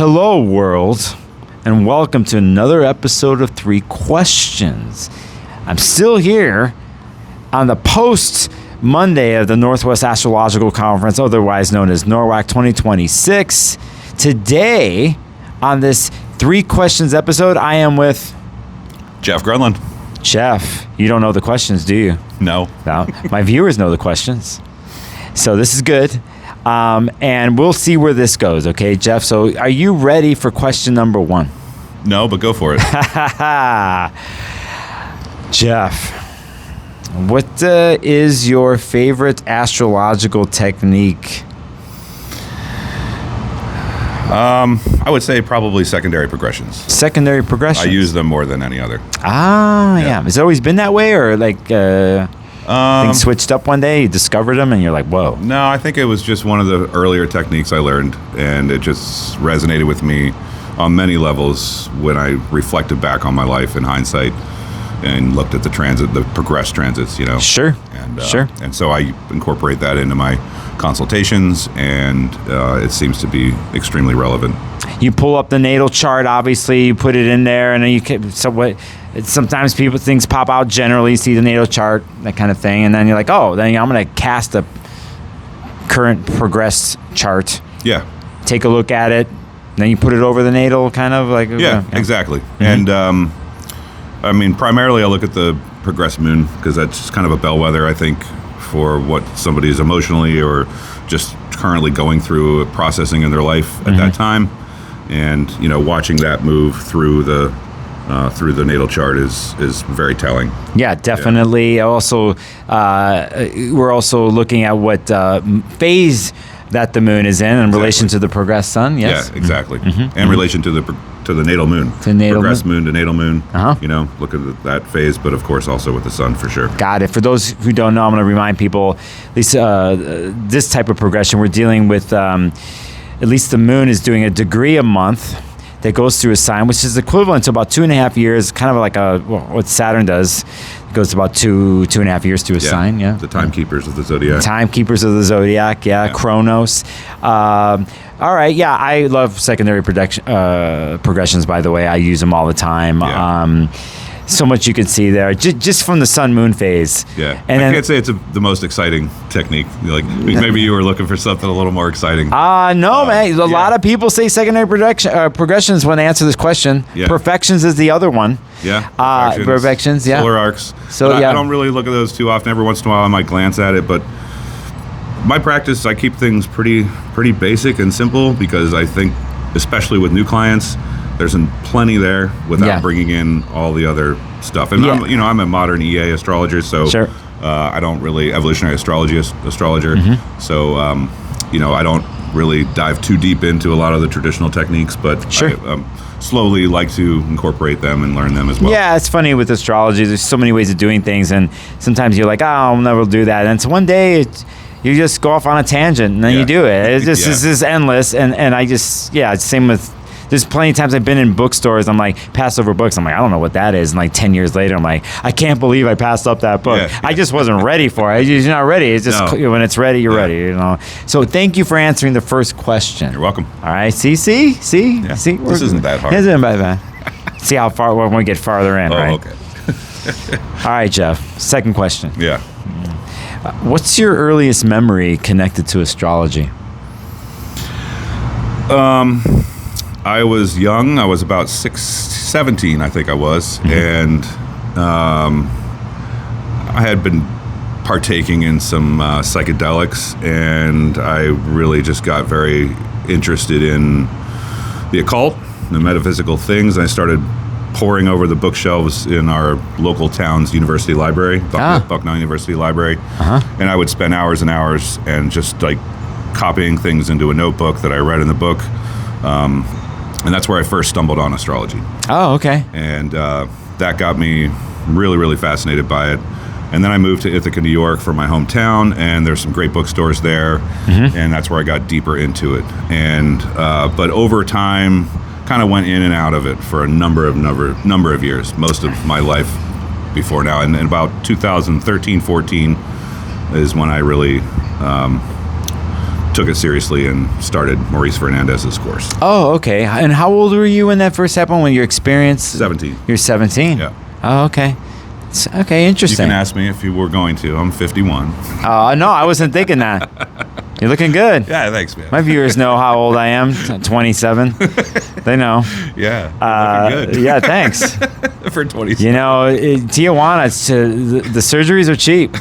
Hello, world, and welcome to another episode of 3 Questions. I'm still here on the post-Monday of the Northwest Astrological Conference, otherwise known as NORWAC 2026. Today, on this 3 Questions episode, I am with... Geoff Gronlund. Geoff, you don't know the questions, do you? No. No. My viewers know the questions. So this is good. And we'll see where this goes, okay, Geoff? So are you ready for question number 1? No, but go for it. Jeff, what is your favorite astrological technique? I would say probably secondary progressions. Secondary progressions? I use them more than any other. Yeah. Has it always been that way, or like things switched up one day, you discovered them, and you're like, whoa? No, I think it was just one of the earlier techniques I learned, and it just resonated with me on many levels when I reflected back on my life in hindsight and looked at the progressed transits, you know. Sure. And and so I incorporate that into my consultations, and it seems to be extremely relevant. You pull up the natal chart, obviously, you put it in there, and then you can, sometimes things pop out generally, you see the natal chart, that kind of thing, and then you're like, oh, then I'm going to cast a current progressed chart. Yeah. Take a look at it, then you put it over the natal, kind of like... Yeah, exactly. Mm-hmm. And, I mean, primarily I look at the progressed moon, because that's kind of a bellwether, I think, for what somebody is emotionally or just currently going through processing in their life at that time. And, you know, watching that move through the natal chart is very telling. Yeah, definitely. Yeah. Also, we're also looking at what phase that the moon is in relation to the progressed sun. Yes. Yeah, exactly. In relation to the natal moon. To natal progressed moon to natal moon. Uh-huh. You know, look at that phase, but of course also with the sun for sure. Got it. For those who don't know, I'm going to remind people, at least this type of progression, we're dealing with, at least the moon is doing a degree a month that goes through a sign, which is equivalent to about 2.5 years, kind of like what Saturn does. It goes about 2.5 years to a sign, yeah. The timekeepers of the zodiac. Timekeepers of the zodiac, yeah. Chronos. All right, yeah, I love secondary progressions, by the way. I use them all the time. Yeah. So much you can see there, just from the sun-moon phase. Yeah, and I can't say it's the most exciting technique. Like, maybe you were looking for something a little more exciting. No, man. A lot of people say secondary progressions when they answer this question. Yeah. Perfections is the other one. Yeah, perfections, yeah. Solar arcs. So, I don't really look at those too often. Every once in a while I might glance at it, but my practice, I keep things pretty basic and simple, because I think, especially with new clients, there's plenty there without bringing in all the other stuff. And I'm a modern EA astrologer, so sure. I don't really evolutionary astrologer. So I don't really dive too deep into a lot of the traditional techniques, but sure. I slowly like to incorporate them and learn them as well. Yeah, it's funny with astrology. There's so many ways of doing things, and sometimes you're like, I'll never do that. And so one day you just go off on a tangent, and then you do it. It's just endless. And I just, same with... There's plenty of times I've been in bookstores, I'm like, pass over books. I'm like, I don't know what that is. And like 10 years later, I'm like, I can't believe I passed up that book. Yeah. I just wasn't ready for it. You're not ready. It's just when it's ready, you're ready. You know. So thank you for answering the first question. You're welcome. All right. See. Yeah. See. This isn't that hard. It isn't that bad. See how far when we get farther in, right? Okay. All right, Geoff. Second question. Yeah. What's your earliest memory connected to astrology? I was young. I was about 17, I think I was. And I had been partaking in some psychedelics, and I really just got very interested in the occult, the metaphysical things. I started poring over the bookshelves in our local town's university library, Bucknell University Library. And I would spend hours and hours and just like copying things into a notebook that I read in the book. And that's where I first stumbled on astrology. Oh, okay. And that got me really, really fascinated by it. And then I moved to Ithaca, New York for my hometown, and there's some great bookstores there, and that's where I got deeper into it. And but over time, kind of went in and out of it for a number of years, most of my life before now. And about 2013, 14 is when I really took it seriously and started Maurice Fernandez's course. Oh, okay. And how old were you when that first happened? When your experience? 17. You're 17. Yeah. Oh, okay. Okay, You interesting. can ask me if you were going to. I'm 51. No, I wasn't thinking that. You're looking good. Yeah, thanks, man. My viewers know how old I am. 27. They know. Yeah, you're looking good. Yeah, thanks. For 27. You know, Tijuana, the surgeries are cheap.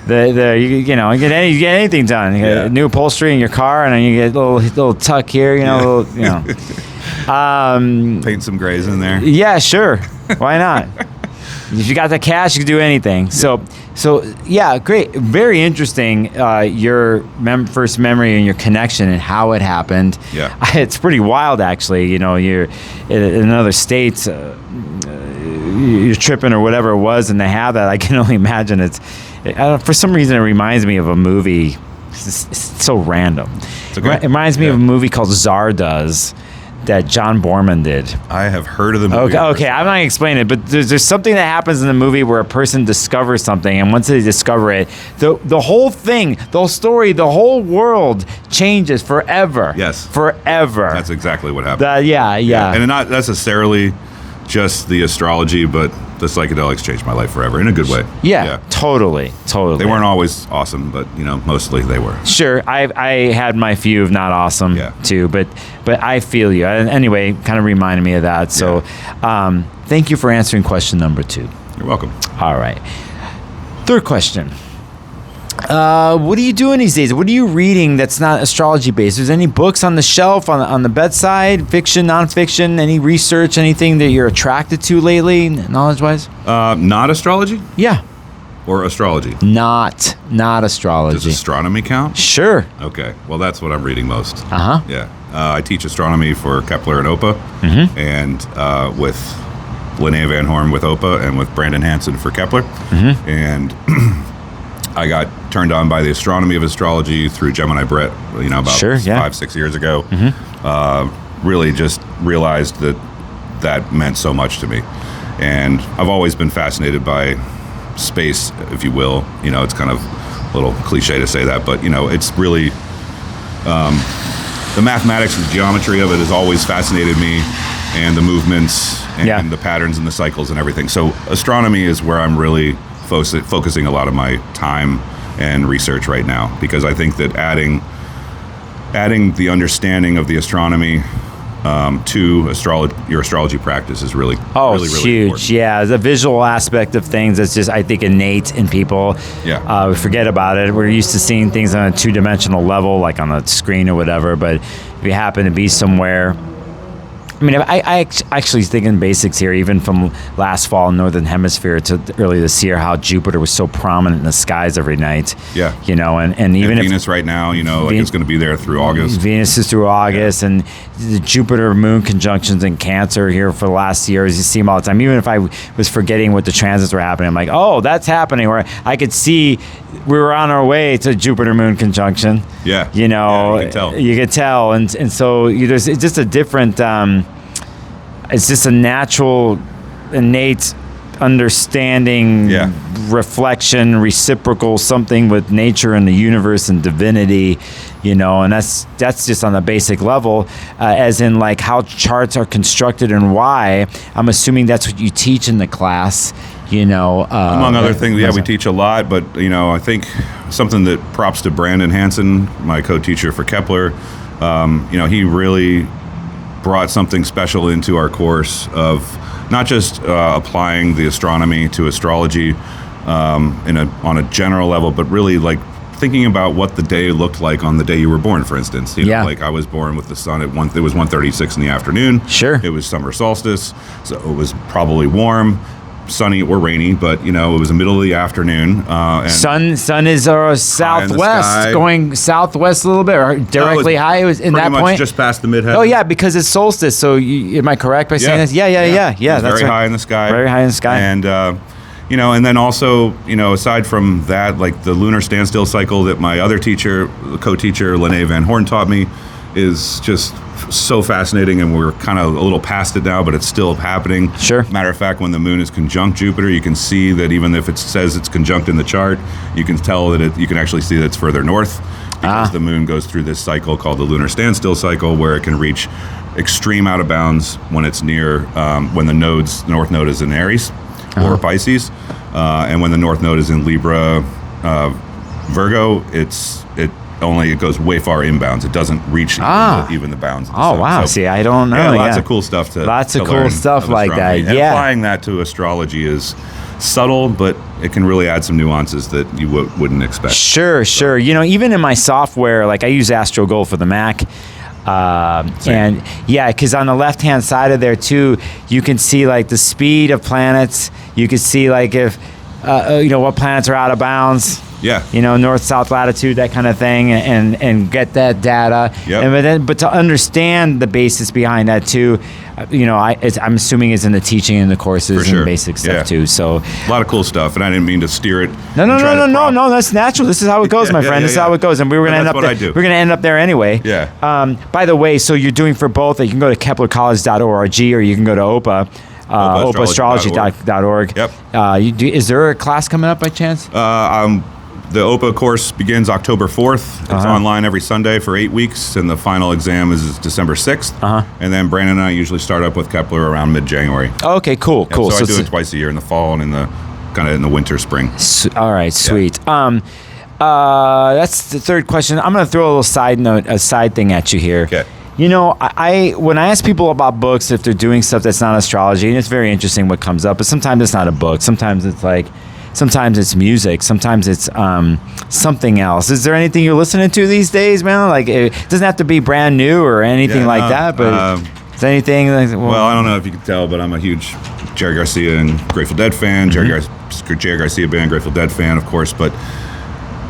You get anything done. You get new upholstery in your car, and then you get a little tuck here. Paint some grays in there. Yeah, sure. Why not? If you got the cash, you can do anything. So yeah, great. Very interesting. Your first memory and your connection and how it happened. Yeah. It's pretty wild, actually. You're in another state. You're tripping or whatever it was, and they have that. I can only imagine for some reason, it reminds me of a movie. It's so random. It's okay. It reminds me of a movie called ZARDOZ that John Borman did. I have heard of the movie. Okay, I'm not going to explain it, but there's something that happens in the movie where a person discovers something, and once they discover it, the whole thing, the whole story, the whole world changes forever. Yes. Forever. That's exactly what happened. Yeah. And not necessarily just the astrology, but the psychedelics changed my life forever in a good way. Yeah. Totally. They weren't always awesome, but mostly they were. Sure, I had my few of not awesome too, but I feel you. And anyway, kind of reminded me of that. So, thank you for answering question number 2. You're welcome. All right. Third question. What are you doing these days? What are you reading that's not astrology based? Is there any books on the shelf, on the bedside, fiction, nonfiction, any research, anything that you're attracted to lately, knowledge-wise? Not astrology? Yeah. Or astrology? Not astrology. Does astronomy count? Sure. Okay. Well, that's what I'm reading most. Uh-huh. Yeah. I teach astronomy for Kepler and OPA, and with Linnea Van Horn with OPA and with Brandon Hansen for Kepler. And I got turned on by the astronomy of astrology through Gemini Brett, about 5-6 years ago. Really just realized that meant so much to me. And I've always been fascinated by space, if you will. It's kind of a little cliche to say that, but, it's really, the mathematics and the geometry of it has always fascinated me, and the movements and the patterns and the cycles and everything. So astronomy is where I'm really focusing a lot of my time and research right now, because I think that adding the understanding of the astronomy to your astrology practice is really really huge. Important. Yeah, the visual aspect of things that's just, I think, innate in people. We forget about it. We're used to seeing things on a 2-dimensional level, like on a screen or whatever, but if you happen to be somewhere, I actually think in basics here, even from last fall in Northern Hemisphere to early this year, how Jupiter was so prominent in the skies every night. Yeah. And even Venus right now, it's going to be there through August. Venus is through August, and the Jupiter-Moon conjunctions in Cancer here for the last years, you see them all the time. Even if I was forgetting what the transits were happening, I'm like, oh, that's happening. Or I could see we were on our way to Jupiter-Moon conjunction. Yeah. You can tell. You could tell. And so it's just a different... it's just a natural, innate understanding, reflection, reciprocal something with nature and the universe and divinity, and that's just on a basic level, as in like how charts are constructed and why. I'm assuming that's what you teach in the class, among other things. We teach a lot, but I think something that props to Brandon Hansen, my co-teacher for Kepler, he really brought something special into our course of not just applying the astronomy to astrology on a general level, but really like thinking about what the day looked like on the day you were born, for instance. Like I was born with the sun at it was 1:36 in the afternoon. Sure. It was summer solstice, so it was probably warm, sunny or rainy, but it was the middle of the afternoon. And sun is southwest, going southwest a little bit, or directly high. It was in that point, just past the midheaven. Oh yeah, because it's solstice. So am I correct by saying this? Yeah. That's very high in the sky. Very high in the sky. And and then also, aside from that, like the lunar standstill cycle that my other teacher, co-teacher Linnea Van Horn taught me, is just so fascinating, and we're kind of a little past it now, but it's still happening. Sure. Matter of fact, when the moon is conjunct Jupiter, you can see that even if it says it's conjunct in the chart, you can tell that you can actually see that it's further north, because the moon goes through this cycle called the lunar standstill cycle, where it can reach extreme out of bounds when it's near, when the north node is in Aries or Pisces, and when the north node is in Libra, Virgo, it goes way far inbounds. It doesn't reach even the bounds. Oh, wow. So, see, I don't know. Yeah, lots of cool stuff to Lots of to cool learn stuff of like astronomy. that. And Yeah. applying that to astrology is subtle, but it can really add some nuances that you wouldn't expect. Sure. Even in my software, like I use AstroGo for the Mac. And yeah, because on the left-hand side of there too, you can see like the speed of planets. You can see like if, what planets are out of bounds. Yeah. North, south latitude, that kind of thing, and get that data. Yep. But to understand the basis behind that too, I'm assuming is in the teaching and the courses and basic stuff too. So a lot of cool stuff, and I didn't mean to steer it. No. That's natural. This is how it goes, my friend. This is how it goes, and we were going to end up. We're going to end up there anyway. Yeah. By the way, so you're doing for both. You can go to keplercollege.org, or you can go to OPA. OPAastrology.org. Yep. Is there a class coming up by chance? The OPA course begins October 4th. It's online every Sunday for 8 weeks, and the final exam is December 6th. And then Brandon and I usually start up with Kepler around mid-January. Okay, cool. So I do it twice a year, in the fall and in the winter, spring. All right, sweet. That's the third question. I'm going to throw a side thing at you here. Okay. When I ask people about books, if they're doing stuff that's not astrology, and it's very interesting what comes up, but sometimes it's not a book. Sometimes it's music. Sometimes it's something else. Is there anything you're listening to these days, man? Like, it doesn't have to be brand new or anything like that, but is there anything like... Well, I don't know if you can tell, but I'm a huge Jerry Garcia and Grateful Dead fan. Jerry Garcia band, Grateful Dead fan, of course. But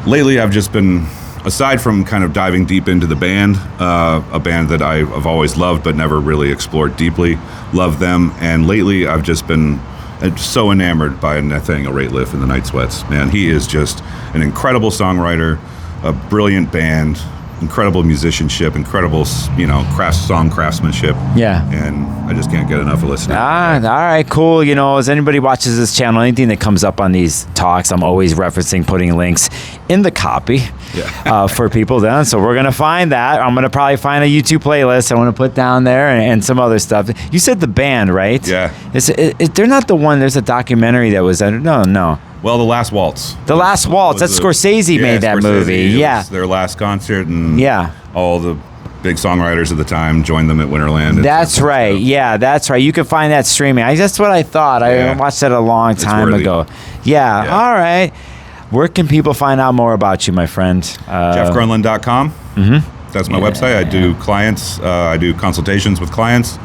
lately I've just been... Aside from kind of diving deep into the band, a band that I've always loved but never really explored deeply, love them. And lately I've just been so enamored by Nathaniel Rateliff and the Night Sweats. Man, he is just an incredible songwriter, a brilliant band, incredible musicianship, incredible, song craftsmanship. Yeah. And I just can't get enough of listening. All right, cool. As anybody watches this channel, anything that comes up on these talks, I'm always referencing, putting links in the copy for people then. So we're going to find that. I'm going to probably find a YouTube playlist I want to put down there and some other stuff. You said the band, right? Yeah. They're not the one, there's a documentary that was, no. Well, The Last Waltz. The Last Waltz. That's Scorsese made that movie. Yeah. It was their last concert, and yeah, all the big songwriters at the time joined them at Winterland. That's right. Yeah, that's right. You can find that streaming. That's what I thought. I watched that a long time ago. Yeah. All right. Where can people find out more about you, my friend? GeoffGronlund.com. That's my website. I do clients. I do consultations with clients.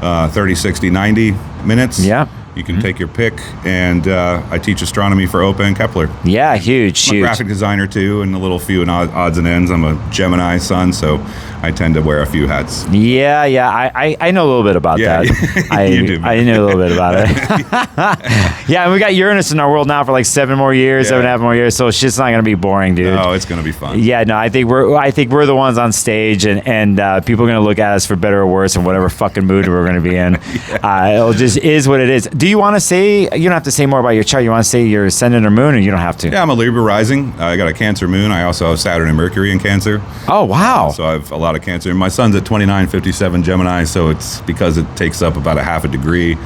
30, 60, 90 minutes. Yeah. You can take your pick, and I teach astronomy for OPA and Kepler. Yeah, huge. I'm a graphic designer too, and a little few odds and ends. I'm a Gemini sun, so I tend to wear a few hats. Yeah. I know a little bit about that. You do, man. I know a little bit about it. Yeah, and we got Uranus in our world now for like 7.5 more years. So it's just not going to be boring, dude. Oh, it's going to be fun. Yeah, no, I think we're the ones on stage, and people are going to look at us for better or worse, and whatever fucking mood we're going to be in. It just is what it is. Do you want to say? You don't have to say more about your chart. You want to say your ascendant or moon, or you don't have to? Yeah, I'm a Libra rising. I got a Cancer moon. I also have Saturn and Mercury in Cancer. Oh, wow. So I have a lot of Cancer. My sun's at 2957 Gemini, so it's because it takes up about a half a degree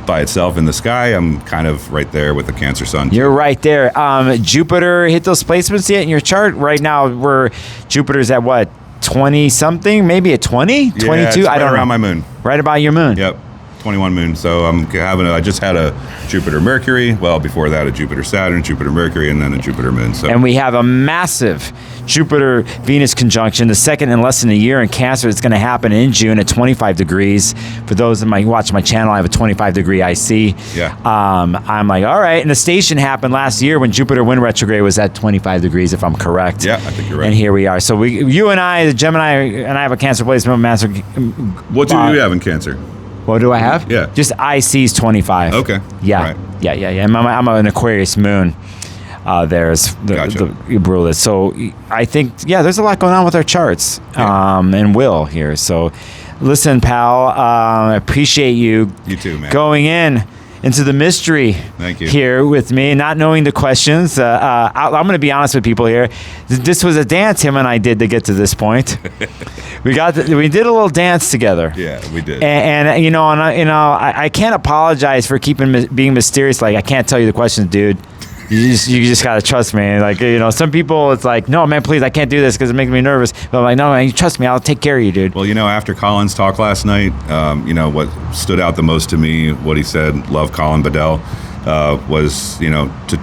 by itself in the sky. I'm kind of right there with the Cancer sun. You're right there. Jupiter hit those placements yet in your chart? Right now, Jupiter's at what? 20 something? Maybe at 20? 22? It's I don't know. around my moon. Right about your moon. Yep. 21 moon. So I just had a Jupiter Mercury. Well, before that, a Jupiter Saturn, Jupiter Mercury, and then a Jupiter moon. So. And we have a massive Jupiter Venus conjunction, the second in less than a year in Cancer. It's going to happen in June at 25 degrees. For those that might watch my channel, I have a 25 degree IC. Yeah. I'm like, all right. And the station happened last year when Jupiter went retrograde was at 25 degrees, if I'm correct. Yeah, I think you're right. And here we are. So you and I, the Gemini, and I have a Cancer placement master. What do you have in Cancer? What do I have? Yeah. Just IC's 25. Okay. Yeah. Right. Yeah. I'm an Aquarius moon. There's the rule is. So I think, there's a lot going on with our charts and will here. So Listen, pal, I appreciate you. You too, man. Going into the mystery. Thank you. Here with me, not knowing the questions. I'm going to be honest with people here. This was a dance him and I did to get to this point. we did a little dance together. Yeah, we did. And I can't apologize for being mysterious. Like, I can't tell you the questions, dude. You just gotta trust me. Like, some people, it's like, no, man, please, I can't do this because it makes me nervous. But I'm like, no, man, you trust me. I'll take care of you, dude. Well, after Colin's talk last night, what stood out the most to me, what he said, love Colin Bedell, was, to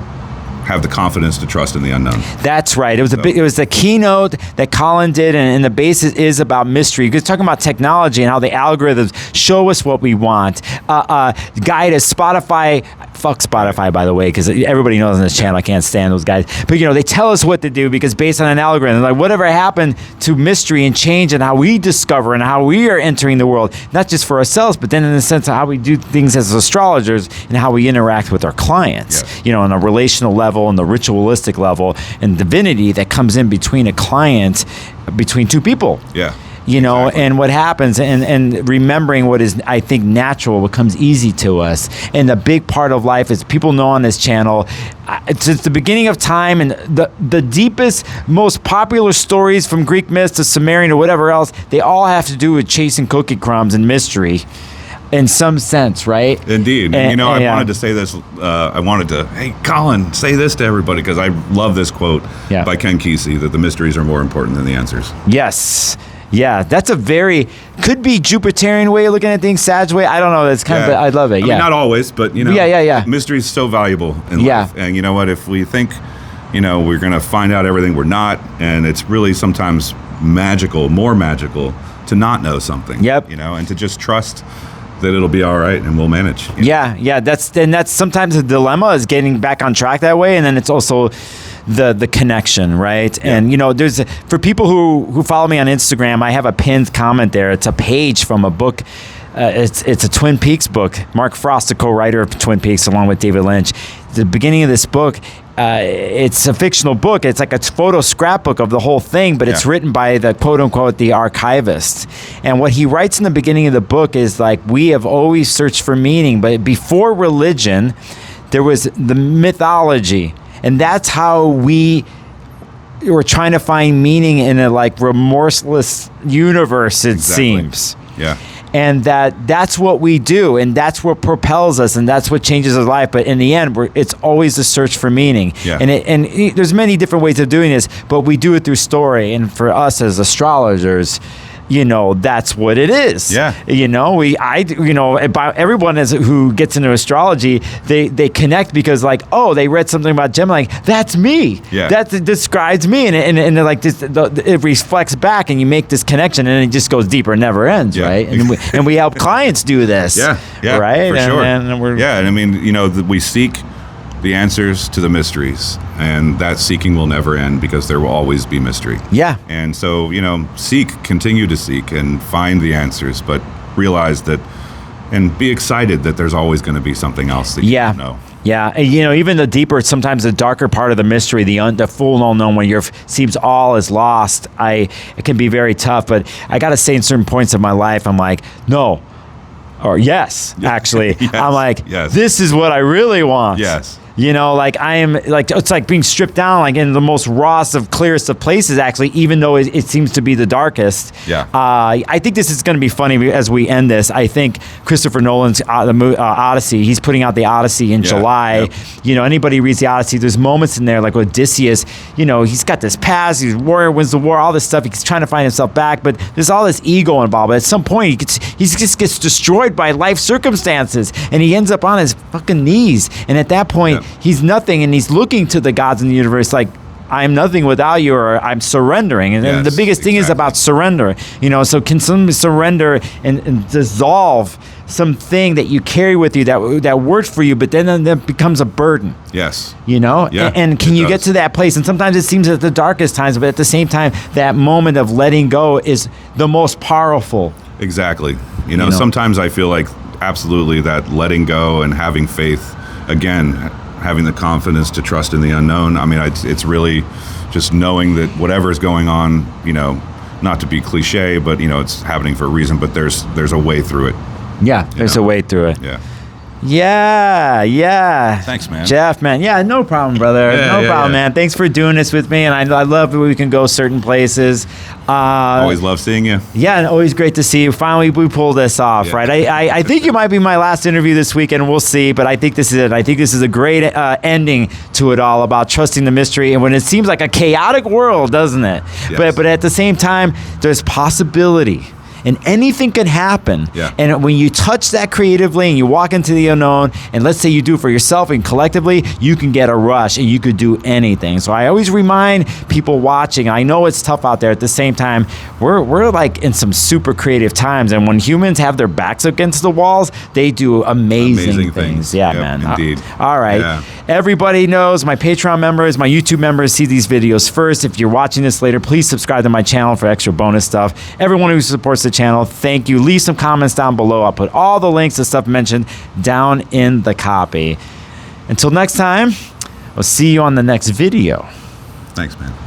have the confidence to trust in the unknown. That's right. It was the keynote that Colin did, and the basis is about mystery. Because talking about technology and how the algorithms show us what we want, guide us. Spotify, fuck Spotify, by the way, because everybody knows on this channel I can't stand those guys. But they tell us what to do because based on an algorithm, like whatever happened to mystery and change and how we discover and how we are entering the world, not just for ourselves, but then in the sense of how we do things as astrologers and how we interact with our clients. Yes. On a relational level and the ritualistic level and divinity that comes in between a client, between two people. Yeah. Exactly. And what happens and remembering what is, I think, natural becomes easy to us. And the big part of life is people know on this channel, since the beginning of time and the deepest, most popular stories from Greek myths to Sumerian or whatever else, they all have to do with chasing cookie crumbs and mystery. In some sense, right? Indeed. And, I wanted to say this. Hey, Colin, say this to everybody because I love this quote by Ken Kesey that the mysteries are more important than the answers. Yes. Yeah, that's could be Jupiterian way of looking at things, Sag way. I don't know. That's kind of, I love it. I mean, not always, but, mystery is so valuable in life. And you know what? If we think, we're going to find out everything, we're not. And it's really sometimes more magical to not know something. Yep. And to just trust that it'll be all right and we'll manage. Yeah. That's sometimes the dilemma is getting back on track that way, and then it's also the connection, right? Yeah. And there's for people who follow me on Instagram, I have a pinned comment there. It's a page from a book. It's a Twin Peaks book. Mark Frost, the co-writer of Twin Peaks, along with David Lynch. The beginning of this book, it's a fictional book. It's like a photo scrapbook of the whole thing, but it's written by the quote-unquote the archivist. And what he writes in the beginning of the book is like, we have always searched for meaning, but before religion, there was the mythology. And that's how we were trying to find meaning in a like remorseless universe, it seems. Yeah. And that's what we do, and that's what propels us, and that's what changes our life. But in the end, it's always the search for meaning. Yeah. And there's many different ways of doing this, but we do it through story. And for us as astrologers, that's what it is. Yeah. Everyone who gets into astrology, they connect because they read something about Gemini, that's me. Yeah. That describes me, and like this, it reflects back, and you make this connection, and it just goes deeper, and never ends, right? And we help clients do this. Yeah. Right. For sure. And we're, and I mean, we seek the answers to the mysteries, and that seeking will never end because there will always be mystery. Yeah. And so, continue to seek and find the answers, but realize that and be excited that there's always going to be something else that you don't know. Yeah, and, even the deeper, sometimes the darker part of the mystery, the full unknown, when seems all is lost, it can be very tough. But I got to say, in certain points of my life, I'm like, no, or yes, actually, yes. I'm like, yes. This is what I really want. Yes. I am it's like being stripped down, like in the most rawest of clearest of places, actually, even though it seems to be the darkest. Yeah. I think this is going to be funny as we end this. I think Christopher Nolan's Odyssey, he's putting out the Odyssey in July. Yep. Anybody reads the Odyssey, there's moments in there like Odysseus, he's got this past, he's a warrior, wins the war, all this stuff. He's trying to find himself back, but there's all this ego involved. But at some point, he just gets destroyed by life circumstances, and he ends up on his fucking knees. And at that point, he's nothing, and he's looking to the gods in the universe like, I'm nothing without you, or I'm surrendering. And the biggest thing is about surrender. So can somebody surrender and dissolve something that you carry with you that works for you, but then that becomes a burden. Yes. Yeah, and can you get to that place? And sometimes it seems at the darkest times, but at the same time, that moment of letting go is the most powerful. Exactly. Sometimes I feel like absolutely that letting go and having faith, again, having the confidence to trust in the unknown. I mean, it's really just knowing that whatever's going on, not not to be cliche, but it's happening for a reason. But there's a way through it. Yeah, there's a way through it. Yeah. Thanks, man. Geoff, man. Yeah, no problem, brother. No problem, man. Thanks for doing this with me, and I love that we can go certain places. Always love seeing you. Yeah, and always great to see you. Finally, we pulled this off, right? I think you might be my last interview this weekend. We'll see, but I think this is it. I think this is a great ending to it all about trusting the mystery, and when it seems like a chaotic world, doesn't it? Yes. But at the same time, there's possibility. And anything can happen. Yeah. And when you touch that creatively and you walk into the unknown, and let's say you do it for yourself and collectively, you can get a rush and you could do anything. So I always remind people watching, I know it's tough out there, at the same time, we're like in some super creative times. And when humans have their backs against the walls, they do amazing things. Yeah, man. Indeed. All right. Yeah. Everybody knows, my Patreon members, my YouTube members see these videos first. If you're watching this later, please subscribe to my channel for extra bonus stuff. Everyone who supports the channel, thank you. Leave some comments down below. I'll put all the links to stuff mentioned down in the copy. Until next time, I'll see you on the next video. Thanks, man.